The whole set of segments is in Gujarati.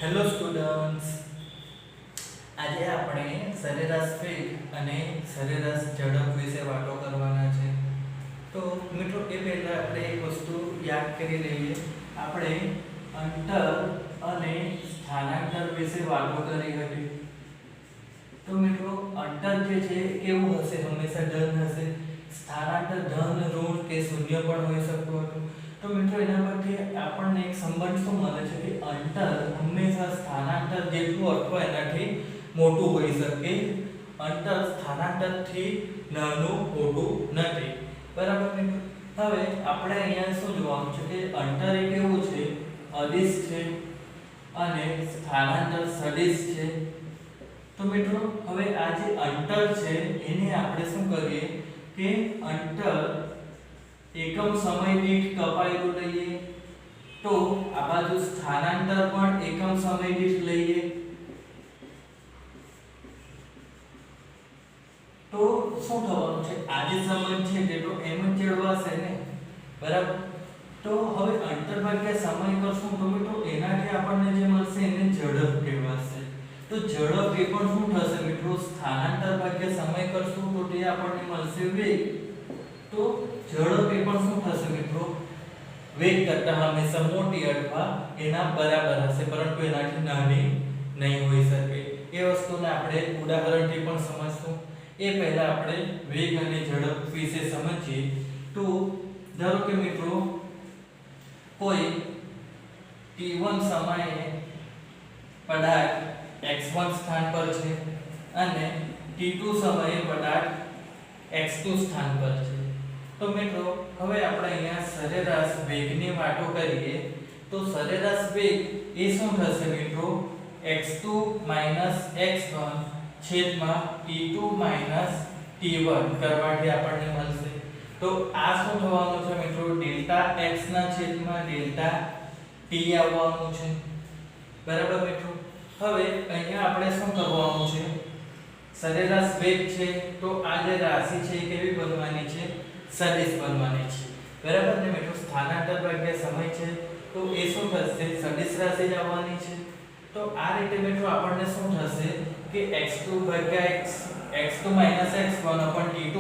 હેલો સ્ટુડન્ટ્સ, આજે આપણે સરેરાશ વેગ અને સરેરાશ ઝડપ વિશે વાતો કરવાના છે. તો મિત્રો, એ પહેલા આપણે એક વસ્તુ યાદ કરી લઈએ. આપણે અંતર અને સ્થાનાંતર વિશે વાતો કરી હતી. તો મિત્રો, અંતર જે છે કેવું હશે? હંમેશા ધન હશે. સ્થાનાંતર ધન, ઋણ કે શૂન્ય પણ હોઈ શકતું હતું. તો મિત્રો, એના પરથી આપણને એક સંબંધ શું મળે છે કે અંતર હંમેશા સ્થાનાંતર જેટલું અથવા એનાથી મોટું હોઈ શકે. અંતર સ્થાનાંતરથી નાનું હોતું નથી. બરાબર મિત્રો? હવે આપણે અહીંયા શું જોવાનું છે કે અંતર એ કેવું છે? અદિશ છે અને સ્થાનાંતર સદિશ છે. તો મિત્રો, હવે આ જે અંતર છે એને આપણે શું કરીએ કે અંતર એકમ સમય દીઠ કપાયેલું લઈએ. તો આ બાજુ સ્થાનાંતર પણ એકમ સમય દીઠ લઈએ. તો શું થવાનું છે? આ જે સંબંધ છે તે તો એમ જ જળવાશે ને. બરાબર? તો હવે અંતર ભાગ્યા સમય કરશું તો મિત્રો એનાથી આપણને જે મળશે એને ઝડપ કહેવાશે. તો ઝડપ એ પણ શું થશે મિત્રો? સ્થાનાંતર ભાગ્યા સમય કરશું તો તે આપણને મળશે વેગ. તો ઝડપ એ પણ શું થશે મિત્રો? વેગ કરતાં હંમેશા મોટી અથવા એના બરાબર હશે, પરંતુ એનાથી નાની નહીં હોઈ શકે. એ વસ્તુને આપણે ઉદાહરણથી પણ સમજશું. એ પહેલા આપણે વેગ અને ઝડપ વિશે સમજીએ. તો ધારો કે મિત્રો, કોઈ t1 સમયે પદાર્થ x1 સ્થાન પર છે અને t2 સમયે પદાર્થ x2 સ્થાન પર છે. તો મિત્રો, હવે આપણે અહીંયા સરેરાશ વેગની વાતો કરીએ. તો સરેરાશ વેગ એ શું થશે મિત્રો? x2 x1 છેદમાં t2 t1 કરવાથી આપણને મળશે. તો આ શું થવાનું છે મિત્રો? ડેલ્ટા x ના છેદમાં ડેલ્ટા t આવવાનું છે. બરાબર મિત્રો? હવે અહીંયા આપણે શું કરવાનું છે? સરેરાશ વેગ છે તો આ જે રાશિ છે એ કેવી બનવાની છે? સદિશ બનવાની છે. બરાબર ને મિત્રો? સ્થાનાંતર ભાગ્યા સમય છે તો એ શું થશે? સદિશ રાશિ જ આવવાની છે. તો આ રીતે મિત્રો આપણને શું થશે કે x2 x2 x1 t2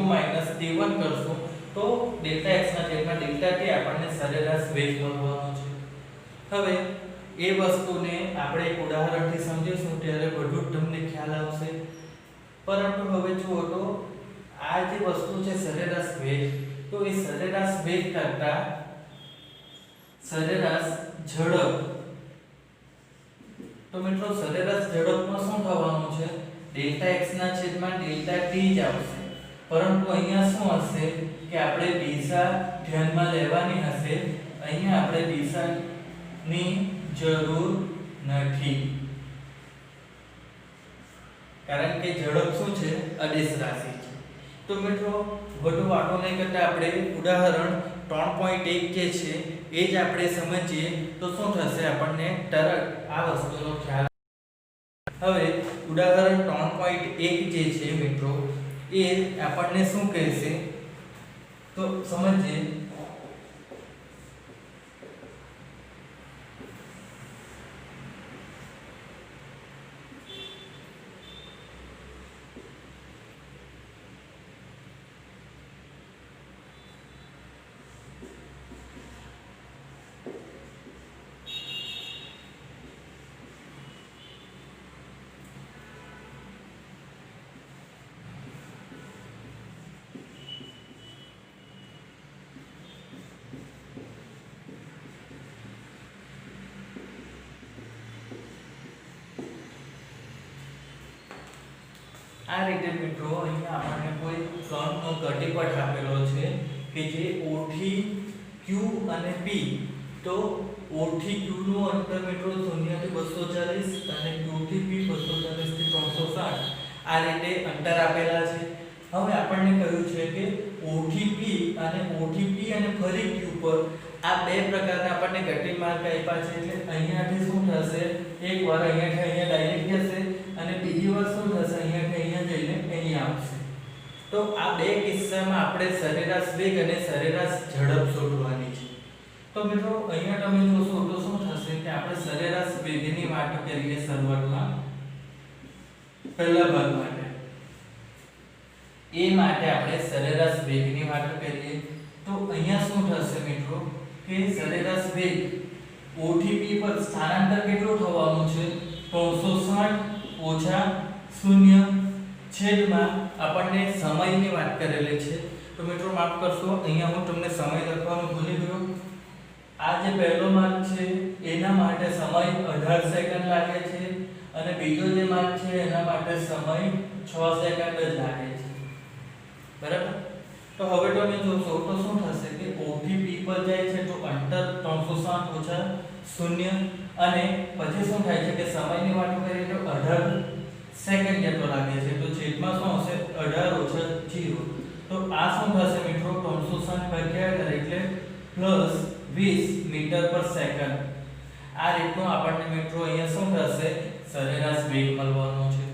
t1 કરશું તો ડેલ્ટા x ના છેદમાં ડેલ્ટા t આપણને સરેરાશ વેગ મળવાનો છે. હવે એ વસ્તુને આપણે એક ઉદાહરણથી સમજીશું ત્યારે બધું જ તમને ખ્યાલ આવશે. પરંતુ હવે જુઓ તો આ જે વસ્તુ છે સરેરાશ વેગ, તો એ સરેરાશ વેગ કરતા સરેરાશ ઝડપ, તો મિત્રો સરેરાશ ઝડપમાં શું થવાનું છે? ડેલ્ટા x ના છેદમાં ડેલ્ટા t જ આવશે. પરંતુ અહીંયા શું હશે કે આપણે દિશા ધ્યાનમાં લેવાની હશે. અહીંયા આપણે દિશાની જરૂર નથી, કારણ કે ઝડપ શું છે? અદિશ રાશિ છે. તો મિત્રો, વધુ વાતો નહીં કરતા આપણે ઉદાહરણ 3.1 જે છે એ જ આપણે સમજીએ તો શું થશે? આપણને તરત આ વસ્તુનો ખ્યાલ. હવે ઉદાહરણ 3.1 જે છે મિત્રો એ આપણને શું કહેશે તો સમજીએ. આ રીતે મિત્રો અહીંયા આપણને કોઈ કણનો ગતિપથ આપેલો છે કે જે O થી Q અને P. તો O થી Q નું અંતર મિત્રો 0 થી 240 અને Q થી P 240 થી 360 આ રીતે અંતર આપેલા છે. હવે આપણને કહ્યું છે કે O થી P અને ફરી Q પર આ બે પ્રકારના આપણને ગતિમાર્ગ આપ્યા છે. એટલે અહીંયાથી શું થશે? એકવાર અહીંયાથી અહીંયા ડાયરેક્ટ જશે અને બીજી વાર શું થશે? અહીંયાથી અહીંયા જઈને અહીંયા આવશે. તો આ બે કિસ્સામાં આપણે સરેરાશ વેગ અને સરેરાશ ઝડપ શોધવાની છે. તો મિત્રો, અહીંયા તમે જોશો તો શું થશે કે આપણે સરેરાશ વેગની વાત વાટ કરીએ શરૂઆતમાં પહેલા ભાગ માટે એ માટે આપણે સરેરાશ વેગની વાત કરીએ તો અહીંયા શું થશે મિત્રો કે સરેરાશ વેગ O થી P પર સ્થાનાંતર કેટલું થવાનું છે 360 ઓછા 0 છેદમાં આપણને સમયની વાત કરેલી છે તો મિત્રો માફ કરશો અહીંયા હું તમને સમય લખવાનું ભૂલી ગયો આ જે પહેલો માર્ક છે એના માટે સમય 18 સેકન્ડ લાગે છે અને બીજો જે માર્ક છે એના માટે સમય 6 સેકન્ડ જ લાગે છે બરાબર તો હવે તમે જોશો તો શું થશે કે O થી P પર જાય છે તો અંતર 360 ઓછા 0 અને પછી શું થાય છે કે સમયની વાત કરીએ તો 18 સેકન્ડ જેટલો લાગે છે તો છેદમાં શું હશે 18 ઓછા 0 તો આ શું થશે મિત્રો 360 ભાગ્યા 18 એટલે પ્લસ 20 મીટર પર સેકન્ડ આ રીતનું આપણને મિત્રો અહીંયા શું થશે સરેરાશ વેગ મળવાનો છે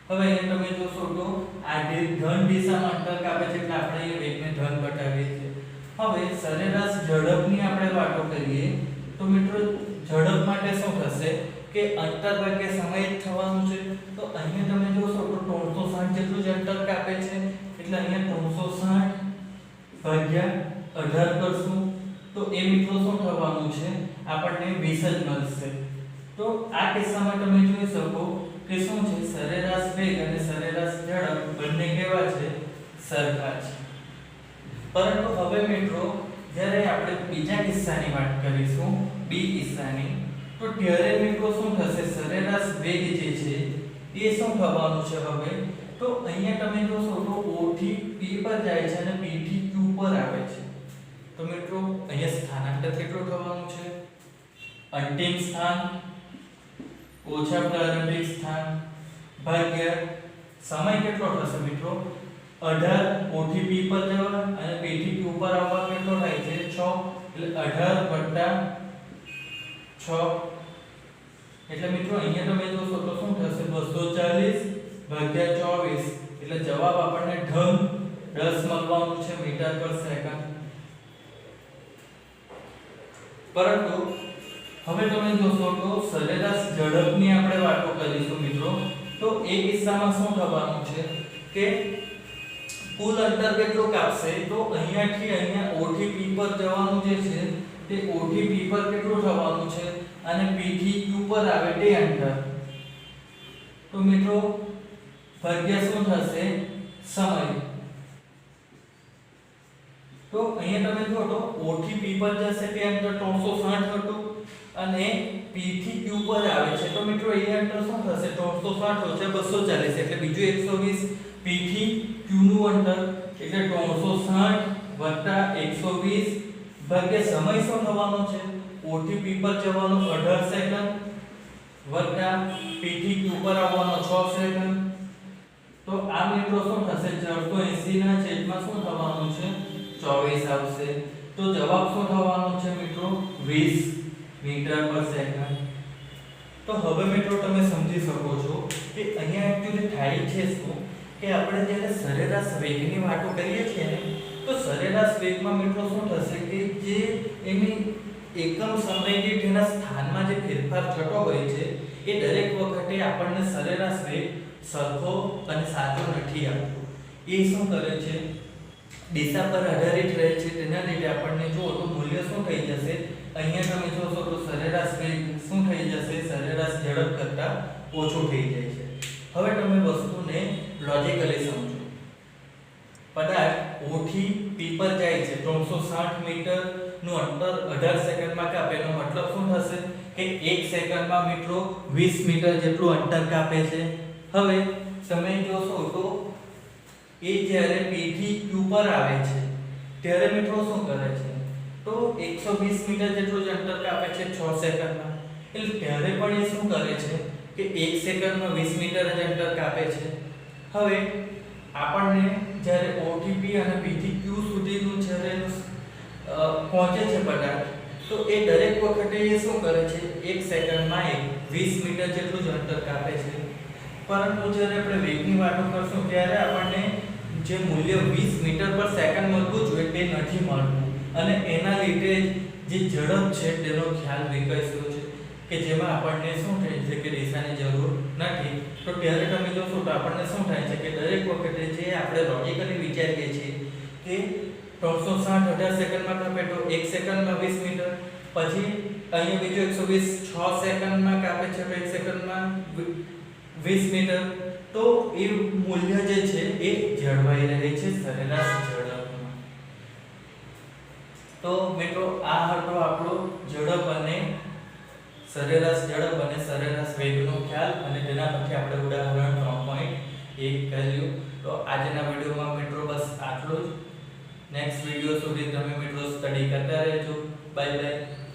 હવે અહીંયા તમે જોશો તો આ ધન દિશામાં અંતર કાપે છે એટલે આપણે એ વેગને ધન બતાવીએ છીએ હવે સરેરાશ ઝડપની આપણે વાતો કરીએ તો મિત્રો ઝડપ માટે શું થશે કે અંતર ભાગ્યા સમય જ થવાનું છે તો અહીંયા તમે જોશો તો 360 જેટલું જ અંતર કાપે છે એટલે અહીંયા 360 ભાગ્યા 18 કરશું તો એ મિત્રો શું થવાનું છે આપણને 20 જ મળશે તો આ કિસ્સામાં તમે જોઈ શકો કે શું છે સરેરાશ વેગ અને સરેરાશ ઝડપ બંને કેવા છે સરખા છે પરંતુ હવે મિત્રો જ્યારે આપણે બીજા કિસ્સાની વાત કરીશું બી કિસ્સાની તો ત્યારે મિત્રો શું થશે સરેરાશ વેગ જે છે એ શું થવાનું છે હવે તો અહીંયા તમે જોશો તો O થી P પર જાય છે અને P થી Q પર આવે છે તો મિત્રો અહીંયા સ્થાનાંતર કેટલું થવાનું છે અંતિમ સ્થાન ઓછા પ્રારંભિક સ્થાન ભાગ્યા સમય કેટલો થશે મિત્રો 18 O થી P પર જવા અને P થી Q પર આવવા કેટલો થાય છે 6 એટલે 18 6 એટલે મિત્રો અહીંયા તમે જોશો તો શું થશે 240 ભાગ્યા 24 એટલે જવાબ આપણને ધન 10 મળવાનું છે મીટર પર સેકન્ડ પરંતુ હવે તમે જોશો તો સરેરાશ ઝડપની આપણે વાતો કરીશું મિત્રો તો એ કિસ્સામાં શું થવાનું છે કે કુલ અંતર કેટલું કાપશે તો અહીંયાથી અહીંયા O થી P પર જવાનું જે છે તે O થી P પર કેટલું થવાનું છે અને P થી Q પર આવે તે અંતર તો મિત્રો ભાગ્યા શું થશે સમય તો અહીંયા તમે જુઓ તો O થી P પર જશે તે અંતર 360 હતું અને P થી Q પર આવે છે તો મિત્રો એ અંતર શું થશે 360 ઓછા 240 એટલે બીજું 120 P થી Q નું અંતર એટલે 360 વત્તા 120 ભાગ્યા સમય શું થવાનો છે O થી P પર જવાનો 18 સેકન્ડ વત્તા P થી Q પર આવવાનો 6 સેકન્ડ તો આ મિત્રો શું થશે 480 ના છેદમાં શું થવાનું છે 24 આવશે તો જવાબ શું થવાનો છે મિત્રો 20 મીટર પર સેકન્ડ તો હવે મિત્રો તમે સમજી શકો છો કે અહીંયા એક્ચ્યુઅલી થાય છે શું કે આપણે જ્યારે સરેરાશ વેગની વાતો કરીએ છીએ ને તો સરેરાશ વેગમાં મિત્રો શું થશે કે જે એની એકમ સમય દીઠ એના સ્થાનમાં જે ફેરફાર થતો હોય છે એ દરેક વખતે આપણને સરેરાશ વેગ સરખો અને સાચો નથી આપતો એ શું કરે છે દિશા પર આધારિત રહે છે તેના લીધે આપણને જો તો મૂલ્ય શું થઈ જશે અહીંયા તમે જોશો તો સરેરાશ વેગ શું થઈ જશે સરેરાશ ઝડપ કરતાં ઓછો થઈ જાય છે હવે તમે વસ્તુને લોજિકલી સમજો પદાર્થ O થી P પર જાય છે 360 મીટર નું અંતર 18 સેકન્ડમાં કાપે એનો મતલબ શું થશે કે 1 સેકન્ડમાં મિત્રો 20 મીટર જેટલું અંતર કાપે છે હવે તમે જોશો તો એ જ્યારે P થી Q પર આવે છે ત્યારે મિત્રો શું કરે છે તો 120 મીટર જેટલું જ અંતર કાપે છે 6 સેકન્ડમાં એટલે ત્યારે પણ એ શું કરે છે કે 1 સેકન્ડમાં 20 મીટર જ અંતર કાપે છે હવે આપણને જ્યારે O થી P અને P થી Q સુધીનું જ્યારે પહોંચે છે પદાર્થ તો એ દરેક વખતે એ શું કરે છે 1 સેકન્ડમાં 20 મીટર જેટલું જ અંતર કાપે છે પરંતુ જ્યારે આપણે વેગની વાતો કરશું ત્યારે આપણને જે મૂલ્ય 20 મીટર પર સેકન્ડ મળવું જોઈએ તે નથી મળતું અને એના લીધે જે ઝડપ છે તેનો ખ્યાલ વિકસ્યો છે કે જેમાં આપણને શું થાય છે કે દિશાની જરૂર નથી, તો ત્યારે તમે જોશો તો આપણને શું થાય છે કે દરેક વખતે જે આપણે લોજિકલી વિચારીએ છીએ કે 360 સેકન્ડમાં કાપે તો 1 સેકન્ડમાં 20 મીટર, પછી અહીંયા બીજો 120 6 સેકન્ડમાં કાપે છે તો 1 સેકન્ડમાં 20 મીટર, તો એ મૂલ્ય જે છે એ જળવાઈ રહે છે સરેરાશ ઝડપમાં. તો મિત્રો આ હતો આપણો ઝડપ અને સરેરાશ ઝડપ અને સરેરાશ વેગનો ખ્યાલ, અને તેના પછી આપણે ઉદાહરણ 3.1 કર્યું. તો આજના વિડિયોમાં મિત્રો બસ આટલું જ. નેક્સ્ટ વિડિયો સુધી તમે મિત્રો સ્ટડી કરતા રહેજો. Bye bye.